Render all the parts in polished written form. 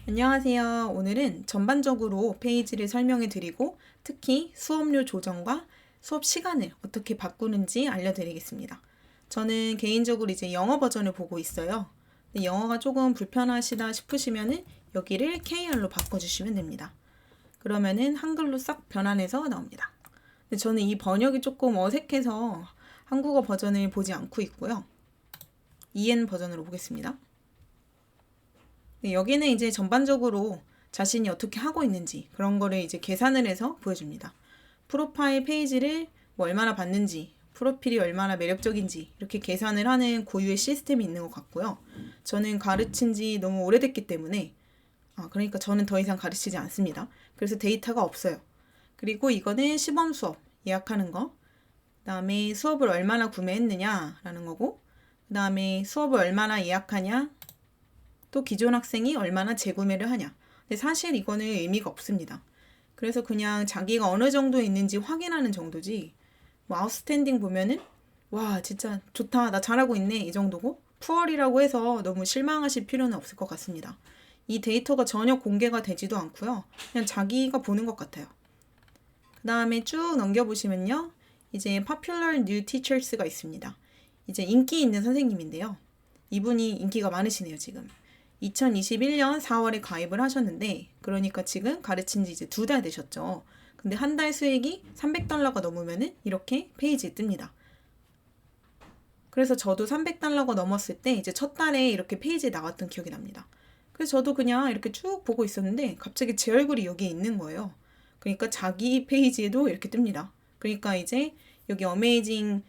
안녕하세요. 오늘은 전반적으로 페이지를 설명해 드리고 특히 수업료 조정과 수업 시간을 어떻게 바꾸는지 알려드리겠습니다. 저는 개인적으로 이제 영어 버전을 보고 있어요. 근데 영어가 조금 불편하시다 싶으시면은 여기를 KR로 바꿔주시면 됩니다. 그러면은 한글로 싹 변환해서 나옵니다. 근데 저는 이 번역이 조금 어색해서 한국어 버전을 보지 않고 있고요. EN 버전으로 보겠습니다. 네, 여기는 이제 전반적으로 자신이 어떻게 하고 있는지 그런 거를 이제 계산을 해서 보여줍니다. 프로파일 페이지를 뭐 얼마나 봤는지, 프로필이 얼마나 매력적인지 이렇게 계산을 하는 고유의 시스템이 있는 것 같고요. 저는 가르친 지 너무 오래됐기 때문에 그러니까 저는 더 이상 가르치지 않습니다. 그래서 데이터가 없어요. 그리고 이거는 시범 수업 예약하는 거, 그다음에 수업을 얼마나 구매했느냐라는 거고, 그다음에 수업을 얼마나 예약하냐, 또 기존 학생이 얼마나 재구매를 하냐. 근데 사실 이거는 의미가 없습니다. 그래서 그냥 자기가 어느 정도에 있는지 확인하는 정도지, 뭐 아웃스탠딩 보면은 와 진짜 좋다 나 잘하고 있네 이 정도고, 푸얼이라고 해서 너무 실망하실 필요는 없을 것 같습니다. 이 데이터가 전혀 공개가 되지도 않고요. 그냥 자기가 보는 것 같아요. 그 다음에 쭉 넘겨보시면요. 이제 Popular New Teachers가 있습니다. 이제 인기 있는 선생님인데요. 이분이 인기가 많으시네요, 지금. 2021년 4월에 가입을 하셨는데, 그러니까 지금 가르친 지 이제 2달 되셨죠. 근데 한 달 수익이 $300가 넘으면은 이렇게 페이지에 뜹니다. 그래서 저도 $300가 넘었을 때 이제 첫 달에 이렇게 페이지에 나왔던 기억이 납니다. 그래서 저도 그냥 이렇게 쭉 보고 있었는데 갑자기 제 얼굴이 여기에 있는 거예요. 그러니까 자기 페이지에도 이렇게 뜹니다. 그러니까 이제 여기 어메이징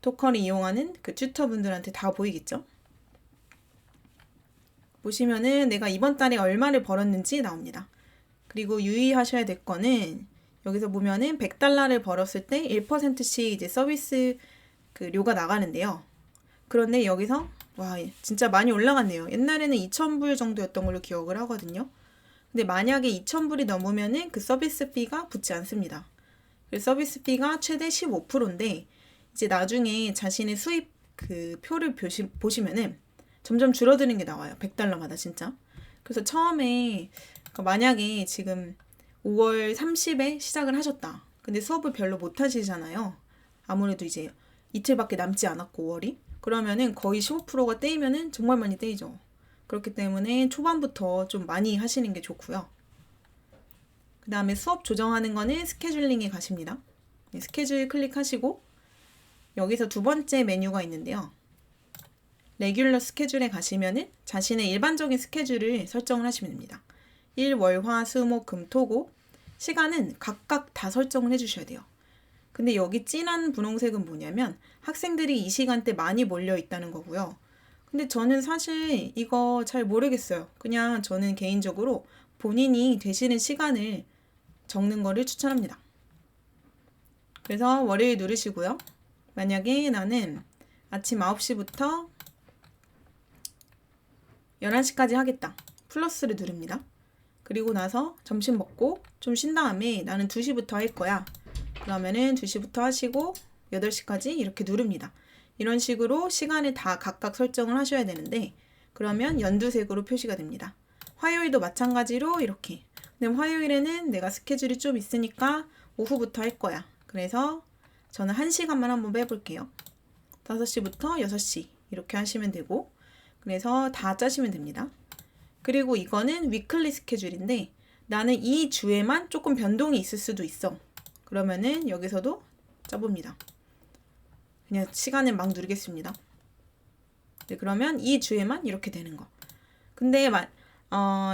토커를 이용하는 그 튜터분들한테 다 보이겠죠? 보시면은 내가 이번 달에 얼마를 벌었는지 나옵니다. 그리고 유의하셔야 될 거는 여기서 보면은 $100를 벌었을 때 1%씩 이제 서비스 그 료가 나가는데요. 그런데 여기서 와 진짜 많이 올라갔네요. 옛날에는 2,000불 정도였던 걸로 기억을 하거든요. 근데 만약에 2,000불이 넘으면은 그 서비스 피가 붙지 않습니다. 그래서 서비스 피가 최대 15%인데 이제 나중에 자신의 수입 그 표를 보시면은 점점 줄어드는 게 나와요. $100마다 진짜. 그래서 처음에 그러니까 만약에 지금 5월 30에 시작을 하셨다. 근데 수업을 별로 못 하시잖아요. 아무래도 이제 이틀밖에 남지 않았고 5월이. 그러면은 거의 15%가 떼이면은 정말 많이 떼이죠. 그렇기 때문에 초반부터 좀 많이 하시는 게 좋고요. 그 다음에 수업 조정하는 거는 스케줄링에 가십니다. 스케줄 클릭하시고 여기서 두 번째 메뉴가 있는데요. 레귤러 스케줄에 가시면은 자신의 일반적인 스케줄을 설정을 하시면 됩니다. 일, 월, 화, 수, 목, 금, 토고 시간은 각각 다 설정을 해주셔야 돼요. 근데 여기 진한 분홍색은 뭐냐면 학생들이 이 시간대 많이 몰려 있다는 거고요. 근데 저는 사실 이거 잘 모르겠어요. 그냥 저는 개인적으로 본인이 되시는 시간을 적는 거를 추천합니다. 그래서 월요일 누르시고요. 만약에 나는 아침 9시부터 11시까지 하겠다. 플러스를 누릅니다. 그리고 나서 점심 먹고 좀 쉰 다음에 나는 2시부터 할 거야. 그러면은 2시부터 하시고 8시까지 이렇게 누릅니다. 이런 식으로 시간을 다 각각 설정을 하셔야 되는데 그러면 연두색으로 표시가 됩니다. 화요일도 마찬가지로 이렇게. 근데 화요일에는 내가 스케줄이 좀 있으니까 오후부터 할 거야. 그래서 저는 1시간만 한번 빼볼게요. 5시부터 6시 이렇게 하시면 되고 그래서 다 짜시면 됩니다. 그리고 이거는 위클리 스케줄인데 나는 이 주에만 조금 변동이 있을 수도 있어. 그러면은 여기서도 짜봅니다. 그냥 시간을 막 누르겠습니다. 네, 그러면 이 주에만 이렇게 되는 거. 근데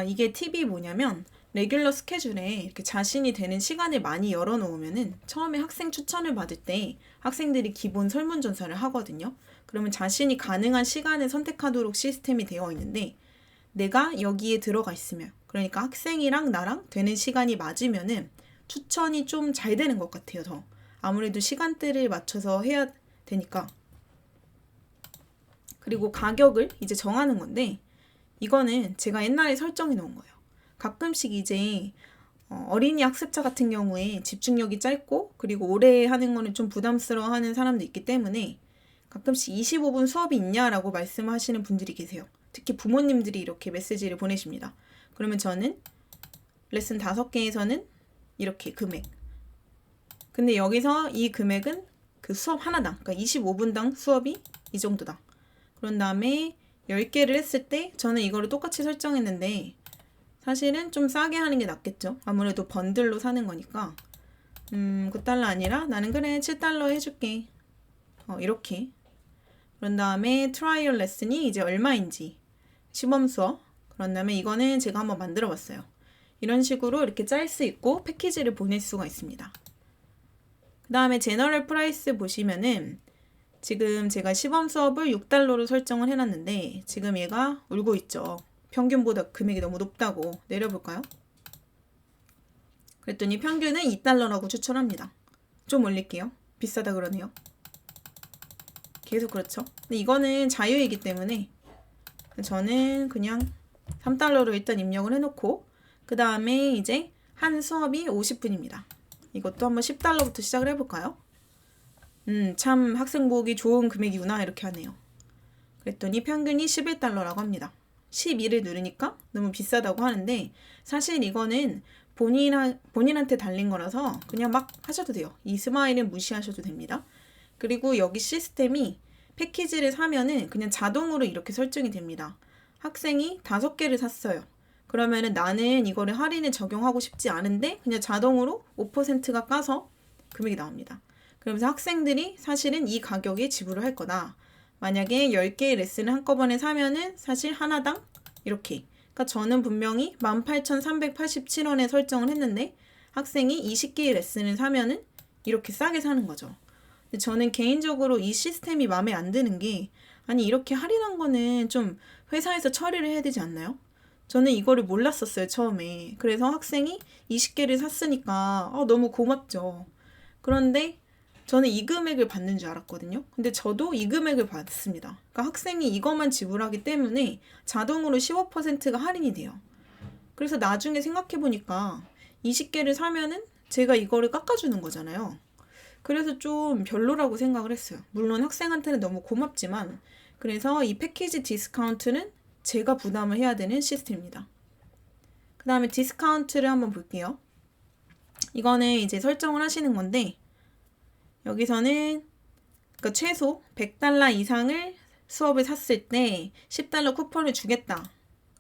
이게 팁이 뭐냐면 레귤러 스케줄에 이렇게 자신이 되는 시간을 많이 열어놓으면은 처음에 학생 추천을 받을 때 학생들이 기본 설문조사를 하거든요. 그러면 자신이 가능한 시간을 선택하도록 시스템이 되어 있는데 내가 여기에 들어가 있으면 그러니까 학생이랑 나랑 되는 시간이 맞으면은 추천이 좀 잘 되는 것 같아요. 더 아무래도 시간대를 맞춰서 해야 되니까. 그리고 가격을 이제 정하는 건데 이거는 제가 옛날에 설정해 놓은 거예요. 가끔씩 이제 어린이 학습자 같은 경우에 집중력이 짧고 그리고 오래 하는 거는 좀 부담스러워하는 사람도 있기 때문에 가끔씩 25분 수업이 있냐라고 말씀하시는 분들이 계세요. 특히 부모님들이 이렇게 메시지를 보내십니다. 그러면 저는 레슨 5개에서는 이렇게 금액. 근데 여기서 이 금액은 그 수업 하나당, 그러니까 25분당 수업이 이 정도다. 그런 다음에 10개를 했을 때 저는 이거를 똑같이 설정했는데 사실은 좀 싸게 하는 게 낫겠죠. 아무래도 번들로 사는 거니까. 9달러 아니라 나는 그래 7달러 해줄게. 이렇게. 그런 다음에 트라이얼 레슨이 이제 얼마인지 시범 수업. 그런 다음에 이거는 제가 한번 만들어 봤어요. 이런 식으로 이렇게 짤 수 있고 패키지를 보낼 수가 있습니다. 그 다음에 제너럴 프라이스 보시면은 지금 제가 시범 수업을 6달러로 설정을 해놨는데 지금 얘가 울고 있죠. 평균보다 금액이 너무 높다고. 내려볼까요? 그랬더니 평균은 2달러라고 추천합니다. 좀 올릴게요. 비싸다 그러네요. 계속 그렇죠. 근데 이거는 자유이기 때문에 저는 그냥 3달러로 일단 입력을 해놓고 그 다음에 이제 한 수업이 50분입니다. 이것도 한번 10달러부터 시작을 해볼까요? 참 학생 보기 좋은 금액이구나 이렇게 하네요. 그랬더니 평균이 11달러라고 합니다. 12를 누르니까 너무 비싸다고 하는데 사실 이거는 본인한테 달린 거라서 그냥 막 하셔도 돼요. 이 스마일은 무시하셔도 됩니다. 그리고 여기 시스템이 패키지를 사면은 그냥 자동으로 이렇게 설정이 됩니다. 학생이 5개를 샀어요. 그러면은 나는 이거를 할인을 적용하고 싶지 않은데 그냥 자동으로 5%가 까서 금액이 나옵니다. 그러면서 학생들이 사실은 이 가격에 지불을 할 거다. 만약에 10개의 레슨을 한꺼번에 사면은 사실 하나당 이렇게. 그러니까 저는 분명히 18,387원에 설정을 했는데 학생이 20개의 레슨을 사면은 이렇게 싸게 사는 거죠. 근데 저는 개인적으로 이 시스템이 마음에 안 드는 게 아니 이렇게 할인한 거는 좀 회사에서 처리를 해야 되지 않나요? 저는 이거를 몰랐었어요 처음에. 그래서 학생이 20개를 샀으니까 너무 고맙죠. 그런데 저는 이 금액을 받는 줄 알았거든요. 근데 저도 이 금액을 받습니다. 그러니까 학생이 이것만 지불하기 때문에 자동으로 15%가 할인이 돼요. 그래서 나중에 생각해보니까 20개를 사면은 제가 이거를 깎아주는 거잖아요. 그래서 좀 별로라고 생각을 했어요. 물론 학생한테는 너무 고맙지만 그래서 이 패키지 디스카운트는 제가 부담을 해야 되는 시스템입니다. 그 다음에 디스카운트를 한번 볼게요. 이거는 이제 설정을 하시는 건데 여기서는 그러니까 최소 100달러 이상을 수업을 샀을 때 10달러 쿠폰을 주겠다.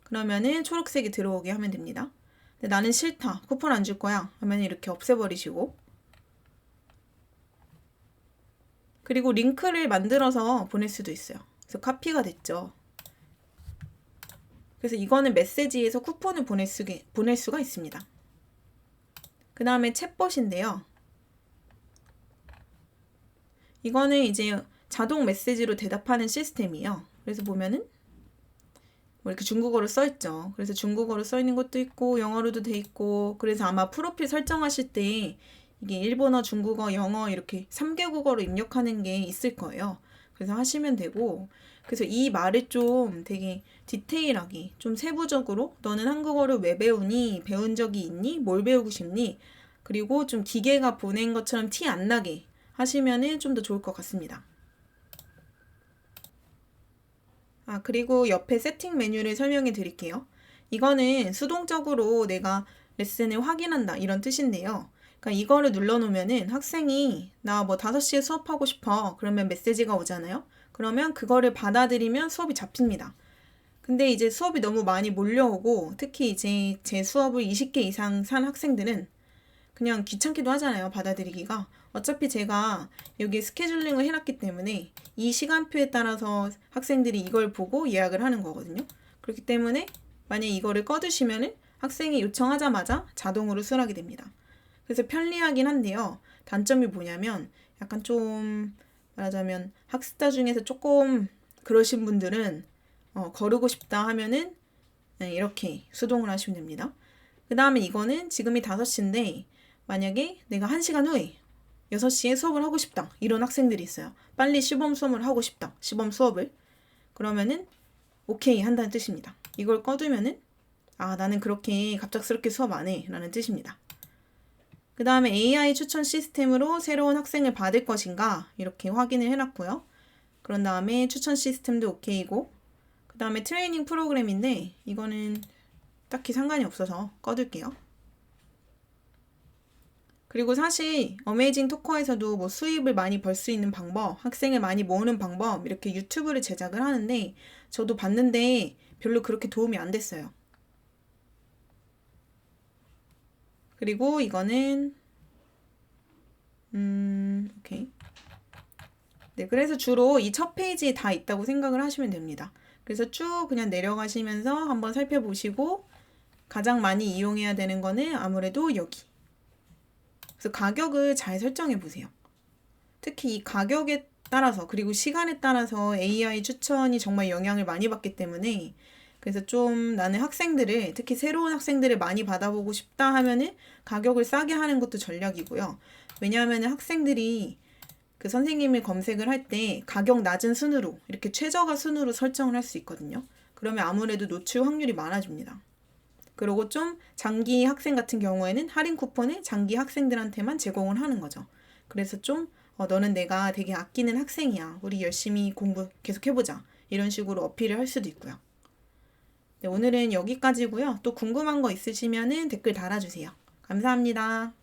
그러면은 초록색이 들어오게 하면 됩니다. 근데 나는 싫다. 쿠폰 안 줄 거야. 하면 이렇게 없애버리시고 그리고 링크를 만들어서 보낼 수도 있어요. 그래서 카피가 됐죠. 그래서 이거는 메시지에서 쿠폰을 보낼 수가 있습니다. 그 다음에 챗봇인데요. 이거는 이제 자동 메시지로 대답하는 시스템이에요. 그래서 보면은 뭐 이렇게 중국어로 써있죠. 그래서 중국어로 써있는 것도 있고 영어로도 돼 있고 그래서 아마 프로필 설정하실 때 이게 일본어, 중국어, 영어 이렇게 3개 국어로 입력하는 게 있을 거예요. 그래서 하시면 되고 그래서 이 말을 좀 되게 디테일하게 좀 세부적으로 너는 한국어를 왜 배우니? 배운 적이 있니? 뭘 배우고 싶니? 그리고 좀 기계가 보낸 것처럼 티 안 나게 하시면은 좀 더 좋을 것 같습니다. 그리고 옆에 세팅 메뉴를 설명해 드릴게요. 이거는 수동적으로 내가 레슨을 확인한다 이런 뜻인데요. 그러니까 이거를 눌러놓으면은 학생이 나 뭐 5시에 수업하고 싶어. 그러면 메시지가 오잖아요. 그러면 그거를 받아들이면 수업이 잡힙니다. 근데 이제 수업이 너무 많이 몰려오고 특히 이제 제 수업을 20개 이상 산 학생들은 그냥 귀찮기도 하잖아요. 받아들이기가. 어차피 제가 여기 스케줄링을 해놨기 때문에 이 시간표에 따라서 학생들이 이걸 보고 예약을 하는 거거든요. 그렇기 때문에 만약에 이거를 꺼두시면은 학생이 요청하자마자 자동으로 수락이 됩니다. 그래서 편리하긴 한데요. 단점이 뭐냐면 약간 좀 말하자면 학습자 중에서 조금 그러신 분들은 거르고 싶다 하면은 이렇게 수동으로 하시면 됩니다. 그 다음에 이거는 지금이 5시인데 만약에 내가 1시간 후에 6시에 수업을 하고 싶다. 이런 학생들이 있어요. 빨리 시범 수업을 하고 싶다. 시범 수업을. 그러면은 오케이 한다는 뜻입니다. 이걸 꺼두면은 나는 그렇게 갑작스럽게 수업 안 해. 라는 뜻입니다. 그 다음에 AI 추천 시스템으로 새로운 학생을 받을 것인가 이렇게 확인을 해놨고요. 그런 다음에 추천 시스템도 오케이고 그 그 다음에 트레이닝 프로그램인데 이거는 딱히 상관이 없어서 꺼둘게요. 그리고 사실 어메이징 토커에서도 뭐 수입을 많이 벌 수 있는 방법, 학생을 많이 모으는 방법 이렇게 유튜브를 제작을 하는데 저도 봤는데 별로 그렇게 도움이 안 됐어요. 그리고 이거는 오케이. 네, 그래서 주로 이 첫 페이지에 다 있다고 생각을 하시면 됩니다. 그래서 쭉 그냥 내려가시면서 한번 살펴보시고 가장 많이 이용해야 되는 거는 아무래도 여기. 그래서 가격을 잘 설정해 보세요. 특히 이 가격에 따라서 그리고 시간에 따라서 AI 추천이 정말 영향을 많이 받기 때문에 그래서 좀 나는 학생들을 특히 새로운 학생들을 많이 받아보고 싶다 하면은 가격을 싸게 하는 것도 전략이고요. 왜냐하면 학생들이 그 선생님을 검색을 할 때 가격 낮은 순으로 이렇게 최저가 순으로 설정을 할 수 있거든요. 그러면 아무래도 노출 확률이 많아집니다. 그리고 좀 장기 학생 같은 경우에는 할인 쿠폰을 장기 학생들한테만 제공을 하는 거죠. 그래서 좀 너는 내가 되게 아끼는 학생이야. 우리 열심히 공부 계속 해보자. 이런 식으로 어필을 할 수도 있고요. 네, 오늘은 여기까지고요. 또 궁금한 거 있으시면은 댓글 달아주세요. 감사합니다.